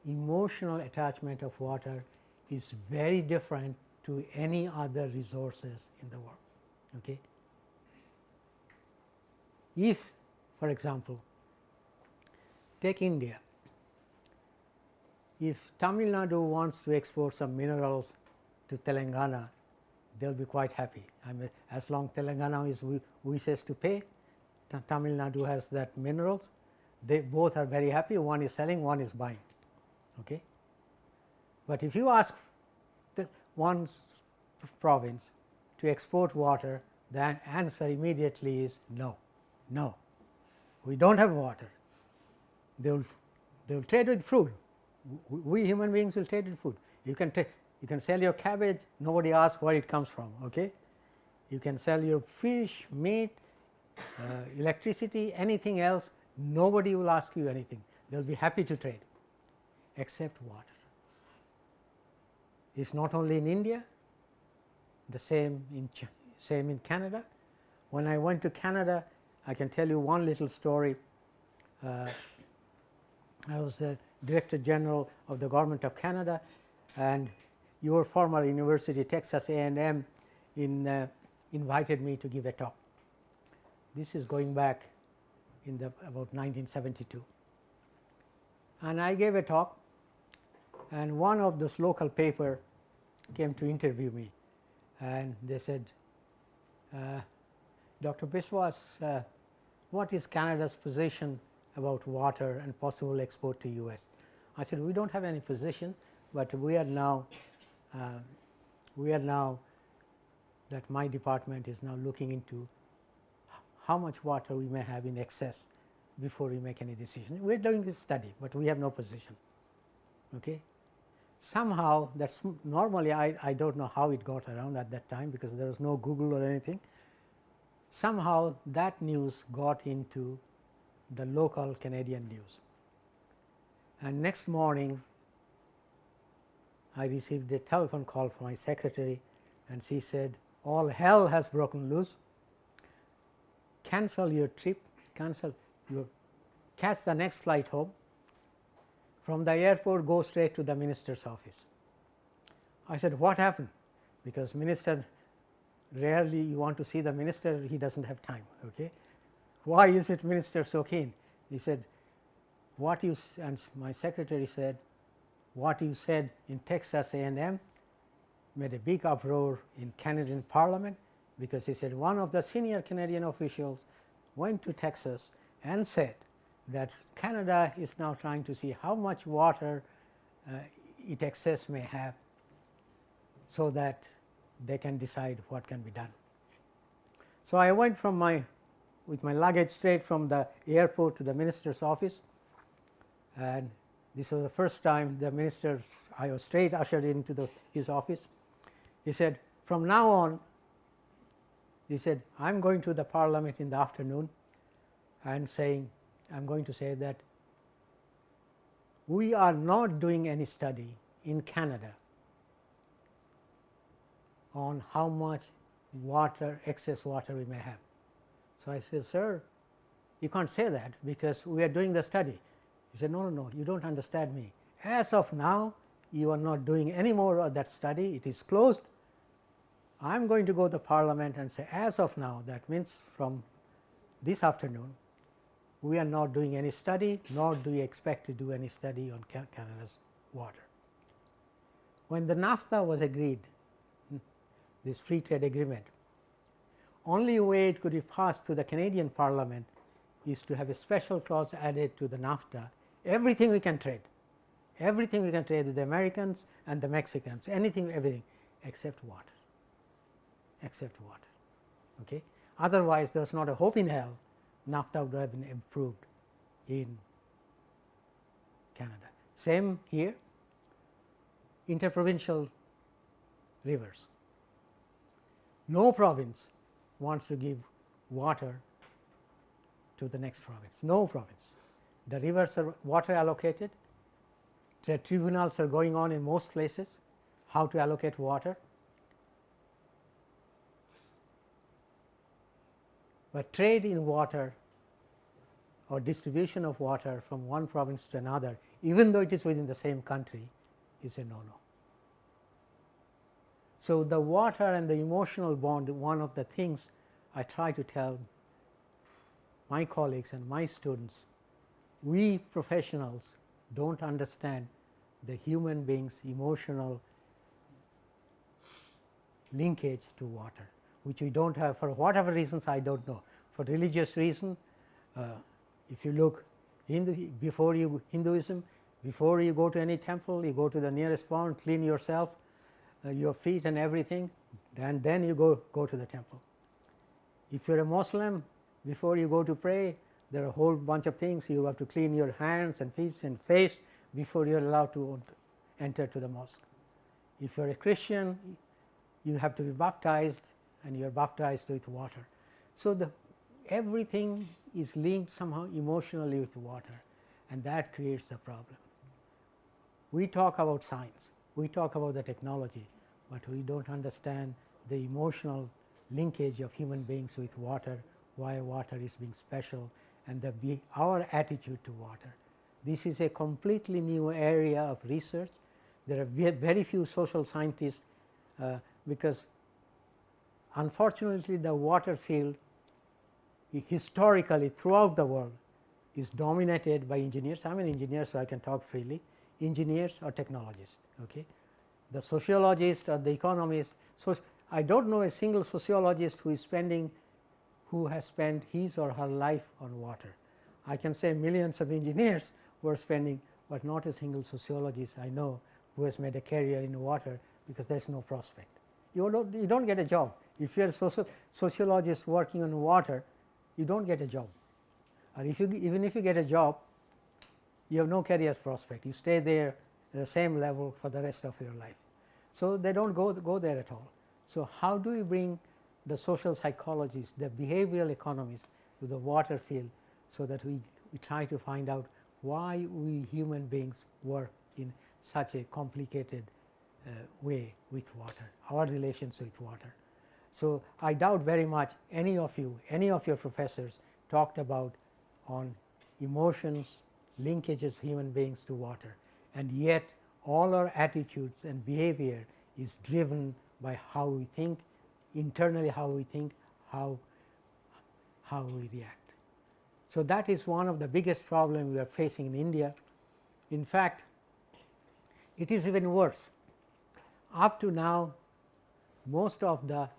emotional attachment of water is very different to any other resources in the world. Okay. If, for example, take India, if Tamil Nadu wants to export some minerals to Telangana, they will be quite happy. I mean, as long Telangana is wishes to pay, Tamil Nadu has that minerals, they both are very happy, one is selling, one is buying. Okay. But if you ask the one province to export water, the answer immediately is no, no, we do not have water. They will trade with food. We human beings will trade with food. You can sell your cabbage, nobody asks where it comes from. Okay. You can sell your fish, meat, electricity, anything else, nobody will ask you anything. They will be happy to trade, except water. It is not only in India, the same in Canada. When I went to Canada, I can tell you one little story. I was the Director General of the Government of Canada, and your former university, Texas A&M, invited me to give a talk. This is going back in about 1972. And I gave a talk, and one of those local paper came to interview me, and they said, Dr. Biswas, what is Canada's position about water and possible export to US? I said, we do not have any position, but we are now that my department is now looking into how much water we may have in excess before we make any decision. We are doing this study, but we have no position. Okay. Somehow that's normally I do not know how it got around at that time, because there was no Google or anything. Somehow that news got into the local Canadian news, and next morning I received a telephone call from my secretary, and she said, all hell has broken loose, cancel your trip, catch the next flight home, from the airport go straight to the minister's office. I said, what happened? Because minister rarely you want to see the minister, he doesn't have time. Okay. Why is it minister so keen? He said, what you, and my secretary said, what you said in Texas A&M made a big uproar in Canadian Parliament, because he said one of the senior Canadian officials went to Texas and said that Canada is now trying to see how much water it excess may have, so that they can decide what can be done. So, I went from with my luggage straight from the airport to the minister's office, and this was the first time the minister, I was straight ushered into his office. He said, from now on, he said, I am going to the Parliament in the afternoon and saying, I am going to say that we are not doing any study in Canada on how much water, excess water we may have. So, I said, sir, you can't say that because we are doing the study. He said, no, no, no, you don't understand me. As of now, you are not doing any more of that study, it is closed. I am going to go to the Parliament and say, as of now, that means from this afternoon, we are not doing any study, nor do we expect to do any study on Canada's water. When the NAFTA was agreed, this free trade agreement, only way it could be passed through the Canadian Parliament is to have a special clause added to the NAFTA, everything we can trade, everything we can trade with the Americans and the Mexicans, anything, everything except water, except water. Okay? Otherwise, there was not a hope in hell NAFTA would have been approved in Canada. Same here, interprovincial rivers. No province wants to give water to the next province, no province. The rivers are water allocated, the tribunals are going on in most places, how to allocate water. But trade in water or distribution of water from one province to another, even though it is within the same country, is a no-no. So, the water and the emotional bond, one of the things I try to tell my colleagues and my students, we professionals do not understand the human being's emotional linkage to water, which we do not have for whatever reasons I do not know. For religious reason, if you look before you Hinduism, before you go to any temple, you go to the nearest pond, clean yourself, your feet and everything, and then you go to the temple. If you are a Muslim, before you go to pray, there are a whole bunch of things. You have to clean your hands and feet and face before you are allowed to enter to the mosque. If you are a Christian, you have to be baptized, and you are baptized with water. So, everything is linked somehow emotionally with water, and that creates a problem. We talk about science, we talk about the technology, but we do not understand the emotional linkage of human beings with water, why water is being special, and our attitude to water. This is a completely new area of research. There are very few social scientists because unfortunately the water field historically throughout the world is dominated by engineers. I am an engineer, so I can talk freely, engineers or technologists. Okay? The sociologist or the economist. So, I do not know a single sociologist who has spent his or her life on water. I can say millions of engineers who are spending, but not a single sociologist I know who has made a career in water, because there is no prospect. You do not get a job. If you are a sociologist working on water, you do not get a job, or even if you get a job, you have no career prospect. You stay there at the same level for the rest of your life. So, they do not go there at all. So, how do we bring the social psychologists, the behavioral economists to the water field, so that we try to find out why we human beings work in such a complicated way with water, our relations with water. So, I doubt very much any of your professors talked about on emotions, linkages human beings to water, and yet all our attitudes and behavior is driven by how we think internally how we think, how we react. So that is one of the biggest problems we are facing in India. In fact, it is even worse. Up to now, most of the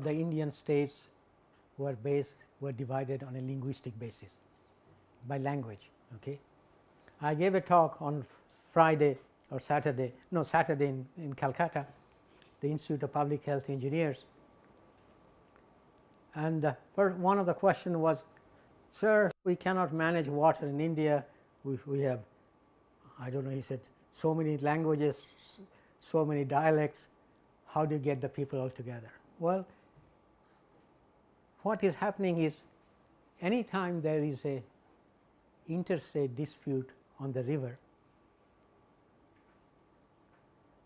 Indian states were divided on a linguistic basis by language. Okay, I gave a talk on Friday or Saturday in Calcutta, the Institute of Public Health Engineers, and one of the questions was, sir, we cannot manage water in India. We have, I don't know, he said, so many languages, so many dialects. How do you get the people all together? Well, what is happening is, anytime there is a interstate dispute on the river,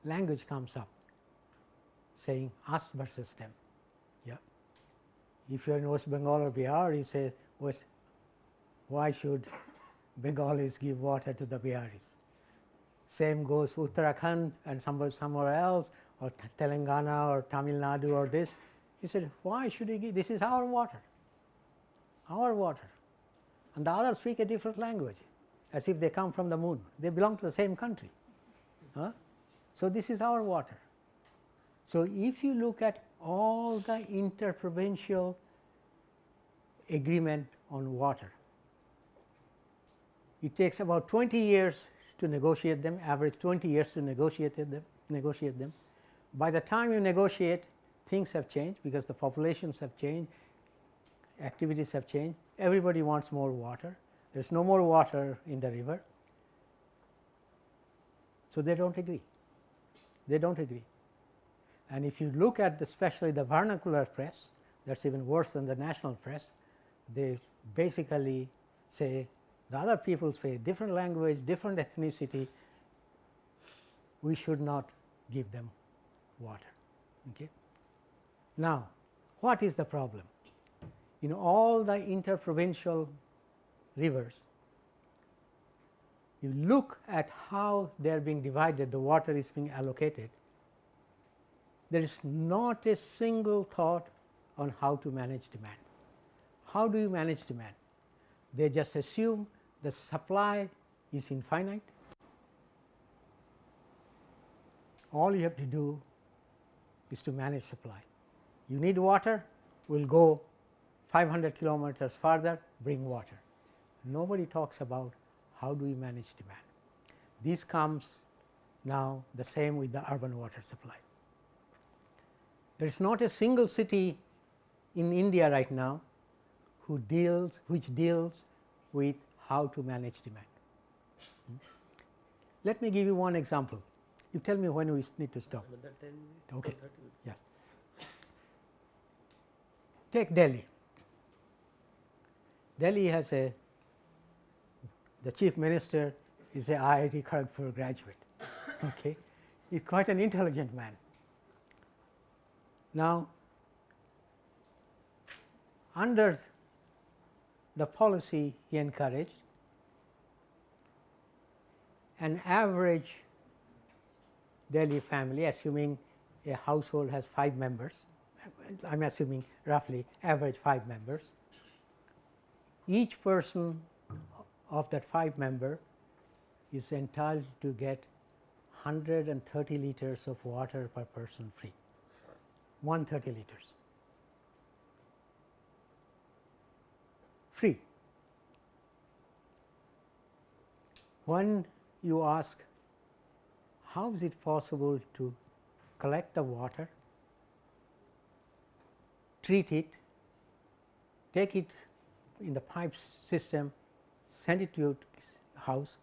language comes up saying us versus them. Yeah. If you are in West Bengal or Bihar, you say, why should Bengalis give water to the Biharis? Same goes Uttarakhand and somewhere else, or Telangana or Tamil Nadu or this. He said, why should he give? This is our water. And the others speak a different language, as if they come from the moon. They belong to the same country. Huh? So this is our water. So if you look at all the interprovincial agreement on water, it takes about 20 years to negotiate them, average 20 years to negotiate them. By the time you negotiate, things have changed because the populations have changed, activities have changed, everybody wants more water, there is no more water in the river. So they don't agree. And if you look at especially the vernacular press, that is even worse than the national press, they basically say the other people say different language, different ethnicity, we should not give them water. Okay. Now, what is the problem? In all the interprovincial rivers, you look at how they are being divided, the water is being allocated, there is not a single thought on how to manage demand. How do you manage demand? They just assume the supply is infinite. All you have to do is to manage supply. You need water, we will go 500 kilometers farther, bring water. Nobody talks about how do we manage demand. This comes now the same with the urban water supply. There is not a single city in India right now which deals with how to manage demand. Let me give you one example. You tell me when we need to stop. Okay. Yes. Take Delhi. Delhi has the chief minister is a IIT Kharagpur graduate. Okay. He is quite an intelligent man. Now, under the policy he encouraged, an average Delhi family, assuming a household has 5 members, I am assuming roughly average 5 members, each person of that 5 member is entitled to get 130 liters of water per person free, 130 liters. Free. When you ask how is it possible to collect the water, treat it, take it in the pipe system, send it to your house,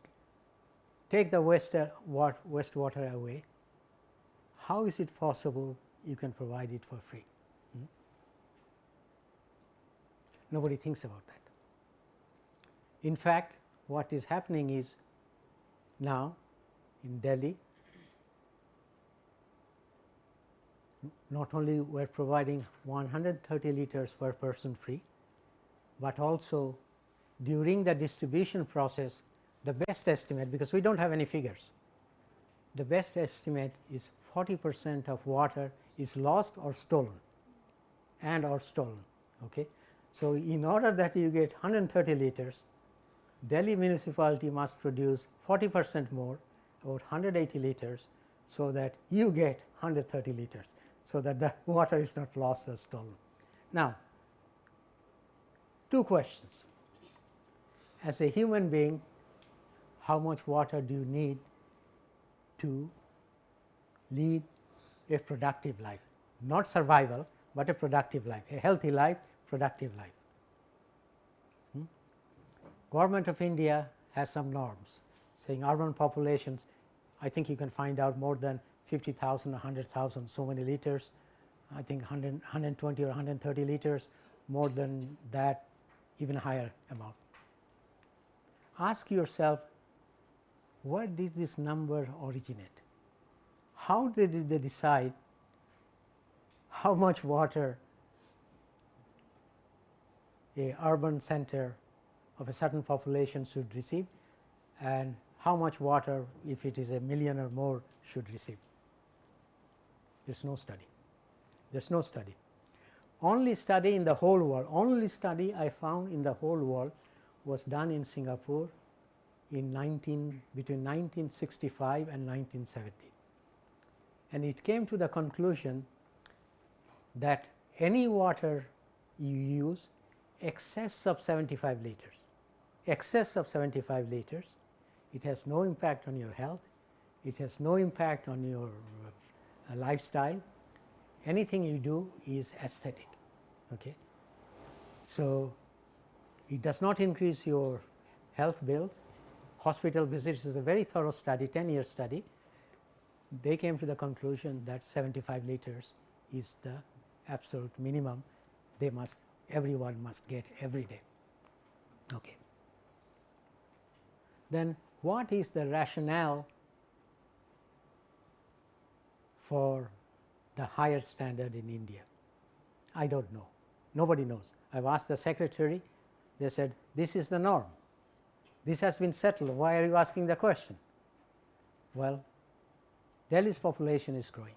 take the wastewater away, how is it possible you can provide it for free? Nobody thinks about that. In fact, what is happening is now in Delhi, not only we are providing 130 liters per person free, but also during the distribution process, the best estimate, because we do not have any figures, the best estimate is 40% of water is lost or stolen and or stolen. Okay. So, in order that you get 130 liters, Delhi municipality must produce 40% more, or 180 liters, so that you get 130 liters, so that the water is not lost or stolen. Now, two questions. As a human being, how much water do you need to lead a productive life? Not survival, but a productive life, a healthy life, productive life. Government of India has some norms saying urban populations, I think you can find out more than 50,000 or 100,000 so many liters, I think 120 or 130 liters, more than that, even higher amount. Ask yourself, where did this number originate? How did they decide how much water a urban center of a certain population should receive, and how much water, if it is a million or more, should receive? There is no study. There is no study. Only study in the whole world, only study I found in the whole world was done in Singapore in between 1965 and 1970. And it came to the conclusion that any water you use excess of 75 liters, excess of 75 liters, it has no impact on your health, it has no impact on your lifestyle, anything you do is aesthetic. Okay. So, it does not increase your health bills. Hospital visits is a very thorough study, 10-year study. They came to the conclusion that 75 liters is the absolute minimum everyone must get every day. Okay. Then what is the rationale for the higher standard in India? I don't know. Nobody knows. I have asked the secretary, they said this is the norm. This has been settled. Why are you asking the question? Well, Delhi's population is growing.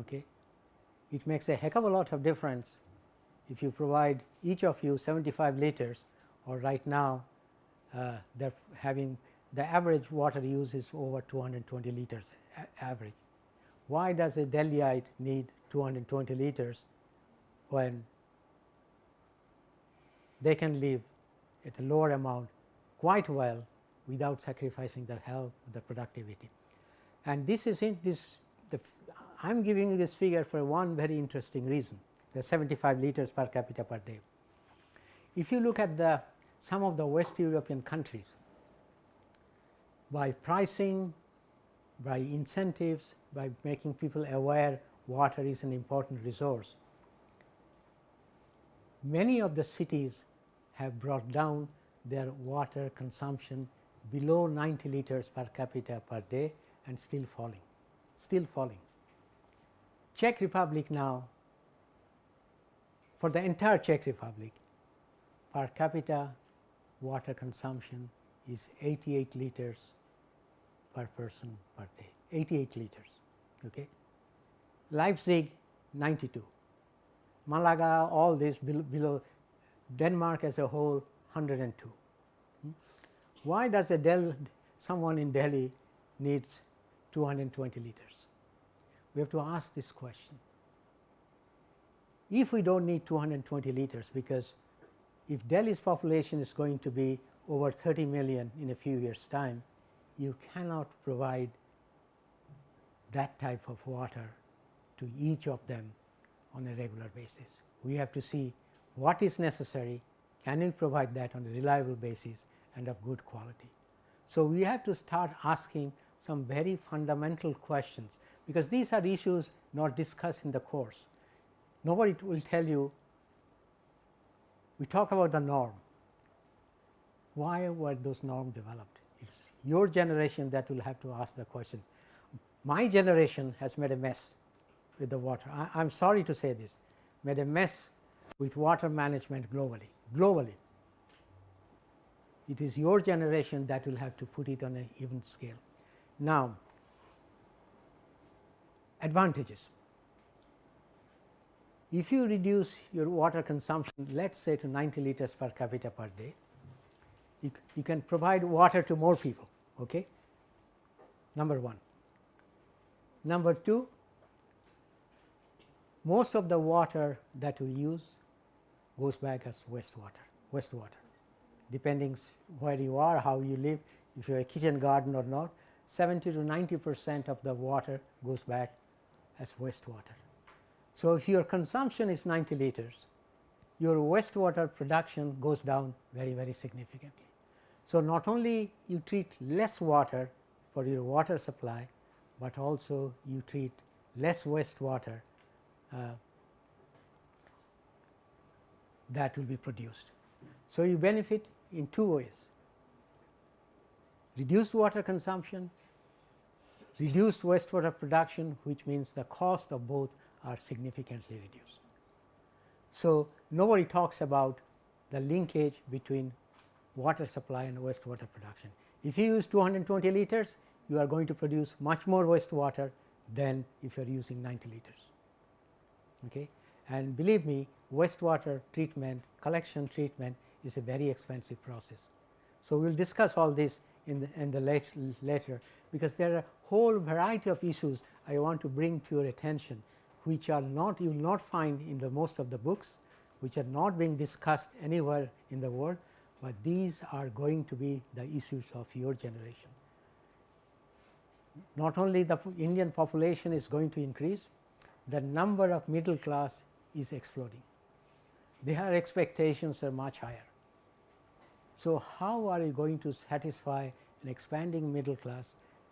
Okay. It makes a heck of a lot of difference if you provide each of you 75 liters, or right now they're having the average water use is over 220 liters average. Why does a Delhiite need 220 liters when they can live at a lower amount quite well without sacrificing their health, their productivity? And this is I am giving you this figure for one very interesting reason, the 75 liters per capita per day. If you look at some of the West European countries, by pricing, by incentives, by making people aware water is an important resource, many of the cities have brought down their water consumption below 90 liters per capita per day and still falling, still falling. Czech Republic now, for the entire Czech Republic, per capita water consumption is 88 liters per person per day, 88 liters. Okay. Leipzig 92, Malaga, all this below, Denmark as a whole 102. Why does someone in Delhi needs 220 liters? We have to ask this question. If we do not need 220 liters, because if Delhi's population is going to be over 30 million in a few years' time, you cannot provide that type of water to each of them on a regular basis. We have to see what is necessary, can we provide that on a reliable basis and of good quality. So, we have to start asking some very fundamental questions, because these are issues not discussed in the course. Nobody will tell you, we talk about the norm. Why were those norms developed? It is your generation that will have to ask the question. My generation has made a mess with the water. I am sorry to say this, made a mess with water management globally. Globally, it is your generation that will have to put it on an even scale. Now, advantages. if you reduce your water consumption, let's say to 90 liters per capita per day, you can provide water to more people, okay? Number one. Number two, most of the water that we use goes back as wastewater, depending where you are, how you live, if you are a kitchen garden or not, 70 to 90% of the water goes back as wastewater. So, if your consumption is 90 liters, your wastewater production goes down very, very significantly. So, not only you treat less water for your water supply, but also you treat less wastewater that will be produced. So, you benefit in two ways: reduced water consumption, reduced wastewater production, which means the cost of both are significantly reduced. So, nobody talks about the linkage between water supply and wastewater production. If you use 220 liters, you are going to produce much more wastewater than if you are using 90 liters. Okay? And believe me, wastewater treatment, collection treatment is a very expensive process. So, we will discuss all this in the later, because there are a whole variety of issues I want to bring to your attention, which are not, you will not find in the most of the books, which are not being discussed anywhere in the world, but these are going to be the issues of your generation. Not only the Indian population is going to increase, the number of middle class is exploding. Their expectations are much higher. So, how are you going to satisfy an expanding middle class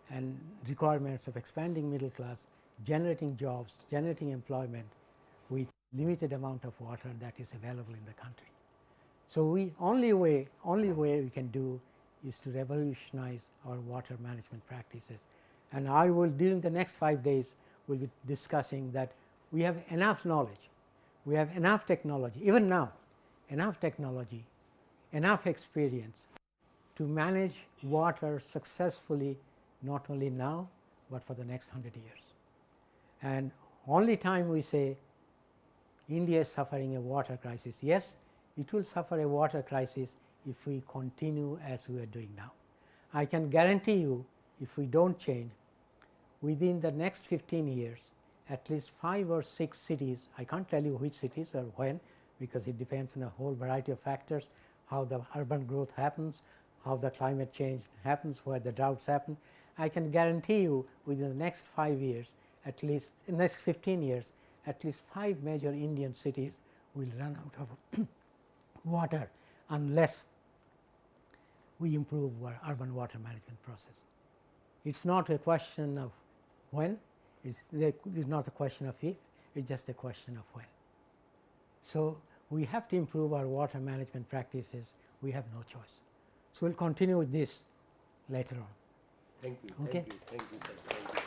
and requirements of expanding middle class, generating jobs, generating employment with limited amount of water that is available in the country? So, only way we can do is to revolutionize our water management practices. And I will, during the next 5 days, will be discussing that we have enough knowledge, we have enough technology, even now, enough technology, enough experience to manage water successfully, not only now, but for the next 100 years. And only time we say India is suffering a water crisis, yes, it will suffer a water crisis if we continue as we are doing now. I can guarantee you, if we do not change, within the next 15 years, at least 5 or 6 cities, I can't tell you which cities or when, because it depends on a whole variety of factors, how the urban growth happens, how the climate change happens, where the droughts happen. I can guarantee you within the next 5 years, at least in the next 15 years, at least 5 major Indian cities will run out of water unless we improve our urban water management process. It is not a question of when, it is not a question of if, it is just a question of when. So, we have to improve our water management practices, we have no choice. So, we will continue with this later on. Thank you. Okay. Thank you, sir. Thank you.